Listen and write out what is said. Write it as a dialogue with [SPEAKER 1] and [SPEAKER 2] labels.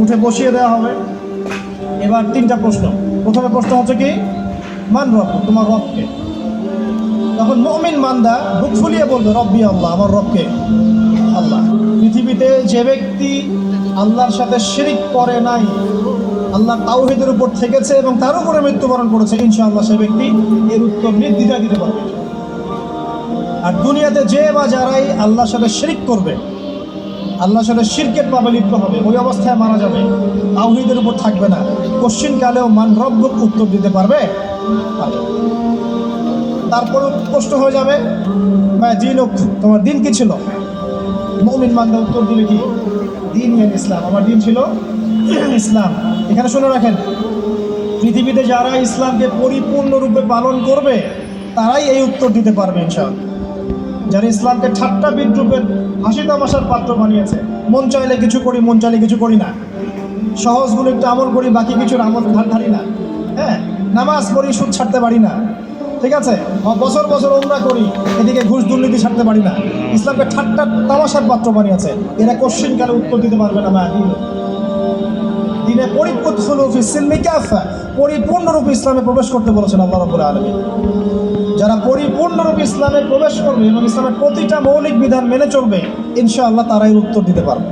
[SPEAKER 1] উঠে বসিয়ে দেওয়া হবে। এবার তিনটা প্রশ্ন। প্রথমে প্রশ্ন হচ্ছে কি, মান রব, তোমার রবকে। তখন মুমিন বান্দা বুক ফুলিয়ে বলবে রব্বি আল্লাহ, আমার রবকে আল্লাহ। পৃথিবীতে যে ব্যক্তি আল্লাহর সাথে শিরিক করে নাই, আল্লাহ তাওহীদের উপর থেকেছে এবং তার উপরে মৃত্যুবরণ করেছে, ইনশাআল্লাহ সে ব্যক্তি এর উত্তর নির্দ্বিধায় দিতে পারবে। আর দুনিয়াতে যে বা যারাই আল্লাহর সাথে শিরিক করবে, আল্লাহর সাথে শিরকের পাবে লিপ্ত হবে, ওই অবস্থায় মারা যাবে, তাওহীদের উপর থাকবে না, কোশ্চিন কালেও মান রব্বুক উত্তর দিতে পারবে। তারপরে প্রশ্ন হয়ে যাবে বা দিনুক, তোমার দিন কি ছিল? মুমিন বান্দা উত্তর দিবে কি, দিন ইসলাম, আমার দিন ছিল ইসলাম। এখানে শুনে রাখেন, পৃথিবীতে যারা ইসলামকে পরিপূর্ণরূপে পালন করবে তারাই এই উত্তর দিতে পারবে ইনশাআল্লাহ। যারা ইসলামকে ঠাট্টা বিদ্রুপের হাসি তামাশার পাত্র বানিয়েছে, মন চাইলে কিছু করি, মন চাইলে কিছু করি না, সহজগুলো একটু আমল করি, বাকি কিছুর আমল ধারি না, হ্যাঁ, নামাজ পড়ি, সুদ ছাড়তে পারি না, ঠিক আছে, বছর বছর ওমরা করি, এদিকে ঘুষ দুর্নীতি ছাড়তে পারি না, ইসলামকে ঠাট্টা তামাশার পাত্র বানিয়েছে, এরা কোশ্চিন কালে উত্তর দিতে পারবে না। মা দিনে পরিপূর্ণরূপে ইসলামে প্রবেশ করতে বলেছেন আল্লাহ রাব্বুল আলামিন। যারা পরিপূর্ণরূপে ইসলামে প্রবেশ করবে এবং ইসলামের প্রতিটা মৌলিক বিধান মেনে চলবে, ইনশাআল্লাহ তারাই উত্তর দিতে পারবে।